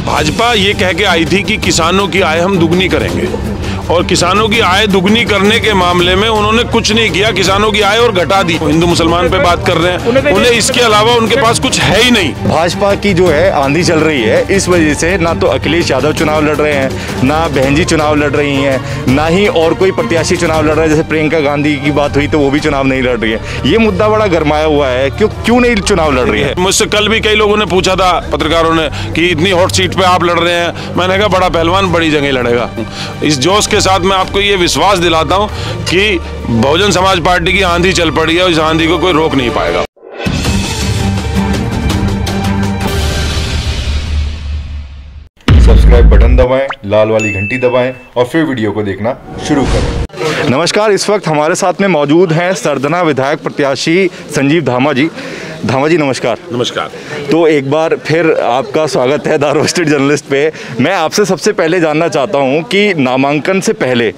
भाजपा ये कह के आई थी कि किसानों की आय हम दुगनी करेंगे, और किसानों की आय दुगनी करने के मामले में उन्होंने कुछ नहीं किया, किसानों की आय और घटा दी। हिंदू मुसलमान पे बात कर रहे हैं, उन्हें इसके अलावा उनके पास कुछ है ही नहीं। भाजपा की जो है आंधी चल रही है, इस वजह से ना तो अखिलेश यादव चुनाव लड़ रहे हैं, ना बहन जी चुनाव लड़ रही हैं, ना ही और कोई प्रत्याशी चुनाव लड़ रहा है। जैसे प्रियंका गांधी की बात हुई तो वो भी चुनाव नहीं लड़ रही है। ये मुद्दा बड़ा गरमाया हुआ है, क्यों नहीं चुनाव लड़ रही है? मुझसे कल भी कई लोगों ने पूछा था, पत्रकारों ने, कि इतनी हॉट सीट पे आप लड़ रहे हैं। मैंने कहा बड़ा पहलवान बड़ी जगह लड़ेगा। इस जोश के साथ मैं आपको ये विश्वास दिलाता हूं कि बहुजन समाज पार्टी की आंधी चल पड़ी है और इस आंधी को कोई रोक नहीं पाएगा। सब्सक्राइब बटन दबाएं, लाल वाली घंटी दबाएं और फिर वीडियो को देखना शुरू करें। नमस्कार, इस वक्त हमारे साथ में मौजूद हैं सरधना विधायक प्रत्याशी संजीव धामा जी। धामा जी नमस्कार। नमस्कार। तो एक बार फिर आपका स्वागत है द रोस्टेड जर्नलिस्ट पे। मैं आपसे सबसे पहले जानना चाहता हूं कि नामांकन से पहले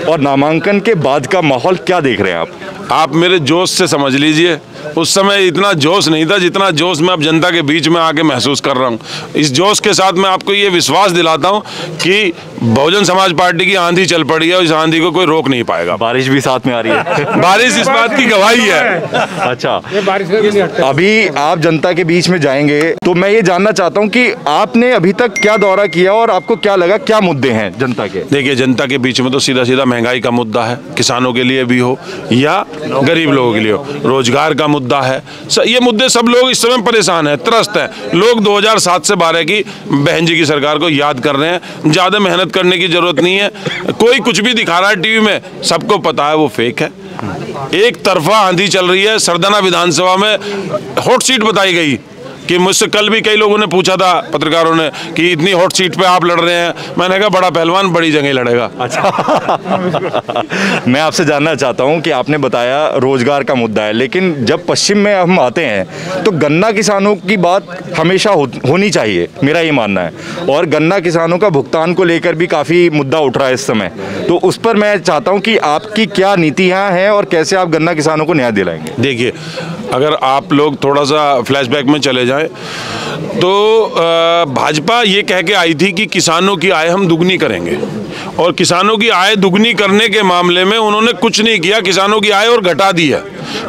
और नामांकन के बाद का माहौल क्या देख रहे हैं आप मेरे जोश से समझ लीजिए, उस समय इतना जोश नहीं था जितना जोश मैं अब जनता के बीच में आके महसूस कर रहा हूँ। इस जोश के साथ मैं आपको ये विश्वास दिलाता हूँ कि बहुजन समाज पार्टी की आंधी चल पड़ी है और इस आंधी को कोई रोक नहीं पाएगा। बारिश भी साथ में आ रही है। बारिश इस बात की गवाही है। अच्छा, अभी आप जनता के बीच में जाएंगे तो मैं ये जानना चाहता हूँ कि आपने अभी तक क्या दौरा किया और आपको क्या लगा, क्या मुद्दे हैं जनता के? देखिए, जनता के बीच में तो सीधा सीधा महंगाई का मुद्दा है, किसानों के लिए भी हो या गरीब लोगों के लिए हो, रोजगार का मुद्दा है। ये मुद्दे सब लोग इस समय परेशान हैं, त्रस्त हैं। लोग 2007 से 12 की बहन जी की सरकार को याद कर रहे हैं। ज्यादा मेहनत करने की जरूरत नहीं है। कोई कुछ भी दिखा रहा है टीवी में, सबको पता है वो फेक है। एक तरफा आंधी चल रही है। सरधना विधानसभा में हॉट सीट बताई गई कि मुझसे कल भी कई लोगों ने पूछा था, पत्रकारों ने, कि इतनी हॉट सीट पे आप लड़ रहे हैं। मैंने कहा बड़ा पहलवान बड़ी जगह लड़ेगा। अच्छा। मैं आपसे जानना चाहता हूं कि आपने बताया रोजगार का मुद्दा है, लेकिन जब पश्चिम में हम आते हैं तो गन्ना किसानों की बात हमेशा होनी चाहिए, मेरा ये मानना है। और गन्ना किसानों का भुगतान को लेकर भी काफ़ी मुद्दा उठ रहा है इस समय। तो उस पर मैं चाहता हूँ कि आपकी क्या नीतियाँ हैं और कैसे आप गन्ना किसानों को न्याय दिलाएंगे? देखिए, अगर आप लोग थोड़ा सा फ्लैशबैक में चले जाएं तो भाजपा ये कह के आई थी कि किसानों की आय हम दुगनी करेंगे, और किसानों की आय दुगनी करने के मामले में उन्होंने कुछ नहीं किया, किसानों की आय और घटा दी है।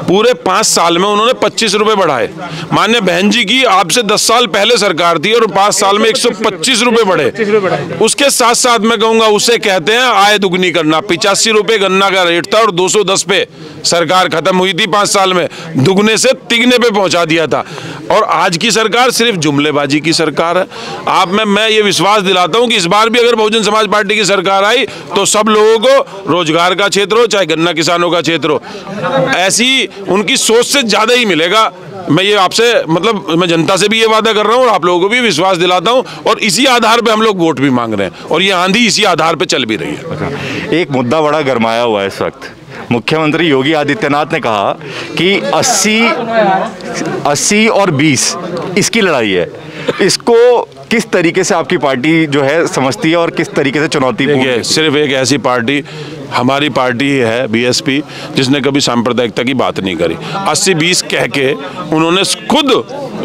पूरे 5 साल में उन्होंने 25 रुपए बढ़ाए। मान्य बहन जी की आपसे 10 साल पहले सरकार थी और 5 साल में 125 रुपए बढ़े। उसके साथ साथ मैं कहूंगा उसे कहते हैं आय दुगनी करना। 85 रुपए गन्ना का रेट था और 210 पे सरकार खत्म हुई थी। 5 साल में दुगने से तिगने पे पहुंचा दिया था। और आज की सरकार सिर्फ जुमलेबाजी की सरकार है। मैं ये विश्वास दिलाता हूं कि इस बार भी अगर बहुजन समाज पार्टी की सरकार आई तो सब लोगों को रोजगार का क्षेत्र हो चाहे गन्ना किसानों का क्षेत्र हो, ऐसी उनकी सोच से ज्यादा ही मिलेगा। मैं ये आपसे मैं जनता से भी ये वादा कर रहा हूं और आप लोगों को भी विश्वास दिलाता हूं, और इसी आधार पे हम लोग वोट भी मांग रहे हैं, और ये आंधी इसी आधार पे चल भी रही है। एक मुद्दा बड़ा गरमाया हुआ है इस वक्त। मुख्यमंत्री योगी आदित्यनाथ ने कहा कि 80 और 20 इसकी लड़ाई है। इसको किस तरीके से आपकी पार्टी जो है समझती है और किस तरीके से चुनौती? सिर्फ एक ऐसी पार्टी हमारी पार्टी है बीएसपी, जिसने कभी सांप्रदायिकता की बात नहीं करी। 80-20 कह के उन्होंने खुद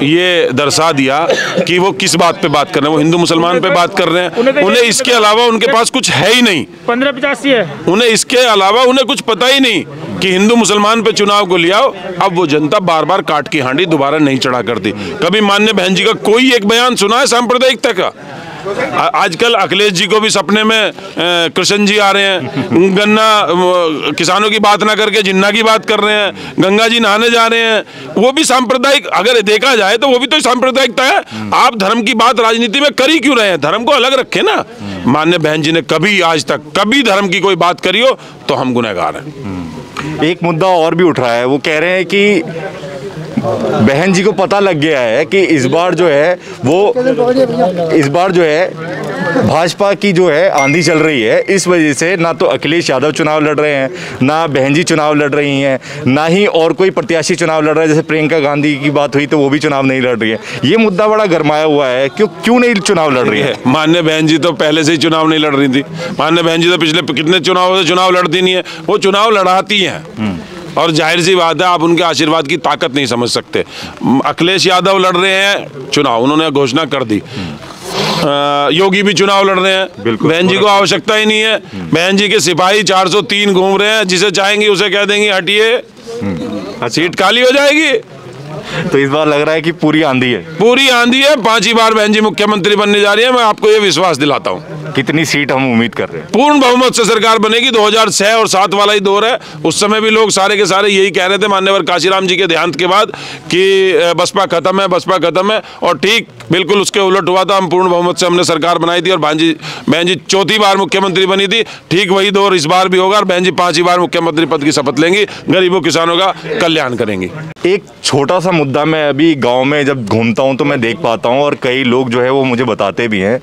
ये दर्शा दिया कि वो किस बात पे बात कर रहे हैं। वो हिंदू मुसलमान पे बात कर रहे हैं। उन्हें इसके अलावा उनके पास कुछ है ही नहीं। 15-85 है। उन्हें इसके अलावा उन्हें कुछ पता ही नहीं कि हिंदू मुसलमान पे चुनाव को लिया। अब वो जनता बार बार काट की हांडी दोबारा नहीं चढ़ा करती। कभी मान्य बहन जी का कोई एक बयान सुना है सांप्रदायिकता का? आजकल अखिलेश जी को भी सपने में कृष्ण जी आ रहे हैं। गन्ना किसानों की बात ना करके जिन्ना की बात कर रहे हैं। गंगा जी नहाने जा रहे हैं, वो भी सांप्रदायिक अगर देखा जाए तो वो भी तो सांप्रदायिकता है। आप धर्म की बात राजनीति में कर ही क्यों रहे हैं? धर्म को अलग रखे ना। मान्य बहन जी ने कभी आज तक कभी धर्म की कोई बात करी हो तो हम गुनहगार हैं। एक मुद्दा और भी उठ रहा है। वो कह रहे हैं कि बहन जी को पता लग गया है कि इस बार जो है भाजपा की जो है आंधी चल रही है। इस वजह से ना तो अखिलेश यादव चुनाव लड़ रहे हैं, ना बहन जी चुनाव लड़ रही हैं, ना ही और कोई प्रत्याशी चुनाव लड़ रहा है। जैसे प्रियंका गांधी की बात हुई तो वो भी चुनाव नहीं लड़ रही है। ये मुद्दा बड़ा गरमाया हुआ है, क्यों नहीं चुनाव लड़ रही है? मान्य बहन जी तो पहले से ही चुनाव नहीं लड़ रही थी। मान्य बहन जी तो पिछले कितने चुनाव से चुनाव लड़ती नहीं है, वो चुनाव लड़ाती हैं। और जाहिर सी बात है, आप उनके आशीर्वाद की ताकत नहीं समझ सकते। अखिलेश यादव लड़ रहे हैं चुनाव, उन्होंने घोषणा कर दी। योगी भी चुनाव लड़ रहे हैं, बिल्कुल। बहन जी को आवश्यकता ही नहीं है। बहन जी के सिपाही 403 घूम रहे हैं, जिसे चाहेंगी उसे कह देंगी हटिए, सीट खाली हो जाएगी। तो इस बार लग रहा है कि पूरी आंधी है। पूरी आंधी है, 5ही बार बहन जी मुख्यमंत्री बनने जा रही है। मैं आपको ये विश्वास दिलाता हूँ। कितनी सीट हम उम्मीद कर रहे हैं? पूर्ण बहुमत से सरकार बनेगी। 2006 और 7 वाला ही दौर है। उस समय भी लोग सारे के सारे यही कह रहे थे मान्यवर काशीराम जी के देहांत के बाद कि बसपा खत्म है, बसपा खत्म है, और ठीक बिल्कुल उसके उलट हुआ था। हम पूर्ण बहुमत से हमने सरकार बनाई थी और बहन जी चौथी बार मुख्यमंत्री बनी थी। ठीक वही दौर इस बार भी होगा और बहन जी 5ही बार मुख्यमंत्री पद की शपथ लेंगी, गरीबों किसानों का कल्याण करेंगी। एक छोटा सा मुद्दा, मैं अभी गांव में जब घूमता हूं तो मैं देख पाता हूं और कई लोग जो है वो मुझे बताते भी हैं,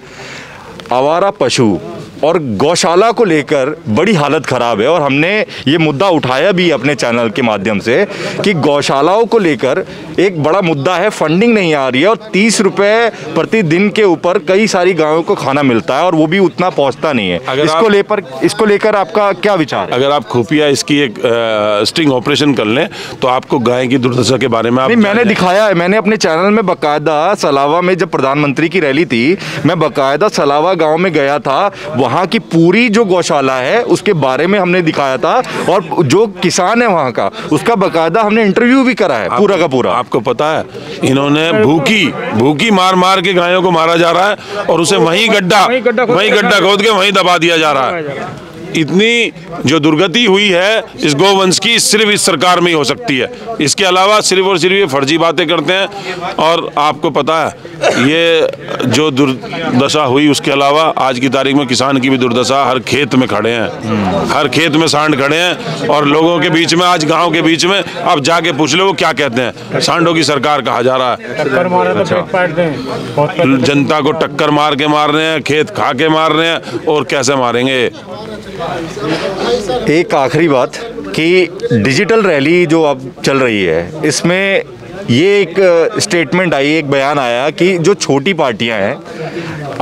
आवारा पशु और गौशाला को लेकर बड़ी हालत ख़राब है। और हमने ये मुद्दा उठाया भी अपने चैनल के माध्यम से कि गौशालाओं को लेकर एक बड़ा मुद्दा है, फंडिंग नहीं आ रही है और 30 रुपये प्रतिदिन के ऊपर कई सारी गायों को खाना मिलता है और वो भी उतना पहुंचता नहीं है। इसको लेकर आपका क्या विचार है? अगर आप खुफिया इसकी एक स्टिंग ऑपरेशन कर लें तो आपको गाय की दुर्दशा के बारे में आप मैंने दिखाया है। मैंने अपने चैनल में बाकायदा सलावा में जब प्रधानमंत्री की रैली थी, मैं बाकायदा सलावा गाँव में गया था। वहाँ की पूरी जो गौशाला है उसके बारे में हमने दिखाया था और जो किसान है वहाँ का, उसका बाकायदा हमने इंटरव्यू भी करा है पूरा का पूरा। आपको पता है इन्होंने भूखी मार के गायों को मारा जा रहा है और उसे वहीं गड्ढा खोद के वहीं दबा दिया जा रहा है। इतनी जो दुर्गति हुई है इस गोवंश की, सिर्फ इस सरकार में ही हो सकती है। इसके अलावा सिर्फ और सिर्फ ये फर्जी बातें करते हैं। और आपको पता है ये जो दुर्दशा हुई, उसके अलावा आज की तारीख में किसान की भी दुर्दशा। हर खेत में खड़े हैं, हर खेत में सांड खड़े हैं और लोगों के बीच में, आज गाँव के बीच में आप जाके पूछ लो वो क्या कहते हैं, सांडों की सरकार कहा जा रहा है। जनता को टक्कर मार रहे हैं, खेत खा के मार रहे हैं, और कैसे मारेंगे। एक आखिरी बात कि डिजिटल रैली जो अब चल रही है, इसमें ये एक स्टेटमेंट आई, एक बयान आया कि जो छोटी पार्टियां हैं,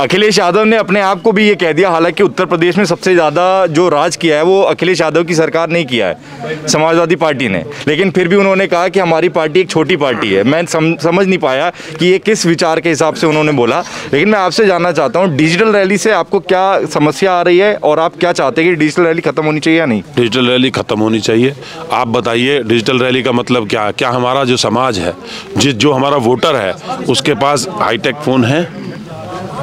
अखिलेश यादव ने अपने आप को भी ये कह दिया, हालांकि उत्तर प्रदेश में सबसे ज़्यादा जो राज किया है वो अखिलेश यादव की सरकार नहीं किया है, समाजवादी पार्टी ने, लेकिन फिर भी उन्होंने कहा कि हमारी पार्टी एक छोटी पार्टी है। मैं समझ नहीं पाया कि ये किस विचार के हिसाब से उन्होंने बोला, लेकिन मैं आपसे जानना चाहता हूँ डिजिटल रैली से आपको क्या समस्या आ रही है और आप क्या चाहते हैं कि डिजिटल रैली खत्म होनी चाहिए या नहीं? डिजिटल रैली खत्म होनी चाहिए। आप बताइए डिजिटल रैली का मतलब क्या है? क्या हमारा जो समाज है, जो हमारा वोटर है, उसके पास हाईटेक फ़ोन है?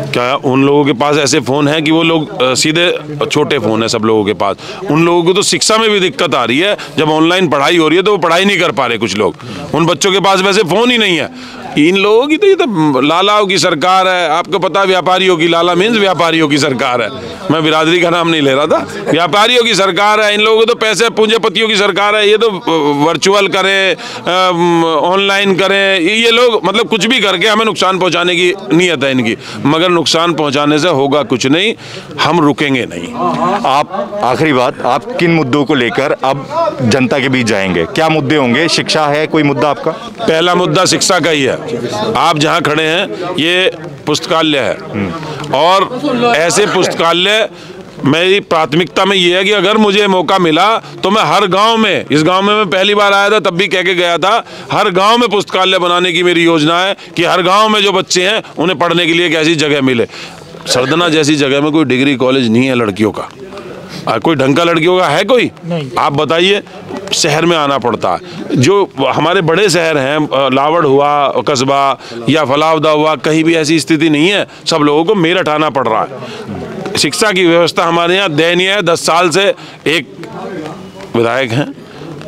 क्या उन लोगों के पास ऐसे फ़ोन हैं कि वो लोग सीधे, छोटे फ़ोन है सब लोगों के पास। उन लोगों को तो शिक्षा में भी दिक्कत आ रही है। जब ऑनलाइन पढ़ाई हो रही है तो वो पढ़ाई नहीं कर पा रहे कुछ लोग। उन बच्चों के पास वैसे फ़ोन ही नहीं है। इन लोगों की तो ये तो लालाओं की सरकार है। आपको पता है व्यापारियों की, लाला मीन्स व्यापारियों की सरकार है। मैं बिरादरी का नाम नहीं ले रहा था। व्यापारियों की सरकार है। इन लोगों को तो पैसे, पूंजीपतियों की सरकार है। ये तो वर्चुअल करें, ऑनलाइन करें, ये लोग मतलब कुछ भी करके हमें नुकसान पहुंचाने की नीयत है इनकी, मगर नुकसान पहुंचाने से होगा कुछ नहीं। हम रुकेंगे नहीं। आप आखिरी बात, आप किन मुद्दों को लेकर अब जनता के बीच जाएंगे? क्या मुद्दे होंगे? शिक्षा है कोई मुद्दा आपका? पहला मुद्दा शिक्षा का ही है। आप जहाँ खड़े हैं ये पुस्तकालय है और ऐसे पुस्तकालय मेरी प्राथमिकता में ये है कि अगर मुझे मौका मिला तो मैं हर गांव में, इस गांव में मैं पहली बार आया था तब भी कह के गया था, हर गांव में पुस्तकालय बनाने की मेरी योजना है कि हर गांव में जो बच्चे हैं उन्हें पढ़ने के लिए एक ऐसी जगह मिले। सरदना जैसी जगह में कोई डिग्री कॉलेज नहीं है लड़कियों का, कोई ढंग का लड़कियों का है कोई? आप बताइए। शहर में आना पड़ता है। जो हमारे बड़े शहर हैं, लावड़ हुआ कस्बा या फलावदा हुआ, कहीं भी ऐसी स्थिति नहीं है। सब लोगों को मेरठ आना पड़ रहा है। शिक्षा की व्यवस्था हमारे यहाँ दयनीय है। 10 साल से एक विधायक हैं,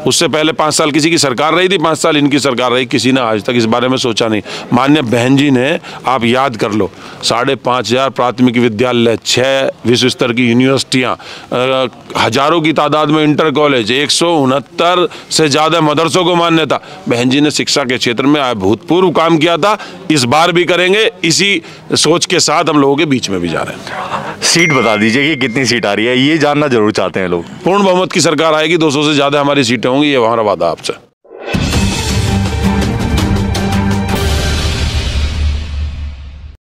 उससे पहले 5 साल किसी की सरकार रही थी, 5 साल इनकी सरकार रही, किसी ने आज तक इस बारे में सोचा नहीं। माननीय बहन जी ने, आप याद कर लो, 5,500 प्राथमिक विद्यालय, 6 विश्व स्तर की यूनिवर्सिटियाँ, हजारों की तादाद में इंटर कॉलेज, 169 से ज़्यादा मदरसों को मान्यता। बहन जी ने शिक्षा के क्षेत्र में अभूतपूर्व काम किया था। इस बार भी करेंगे। इसी सोच के साथ हम लोगों के बीच में भी जा रहे हैं। सीट बता दीजिए कि कितनी सीट आ रही है, ये जानना जरूर चाहते हैं लोग। पूर्ण बहुमत की सरकार आएगी, 200 से ज़्यादा हमारी सीटें होंगी, ये हमारा वादा आपसे।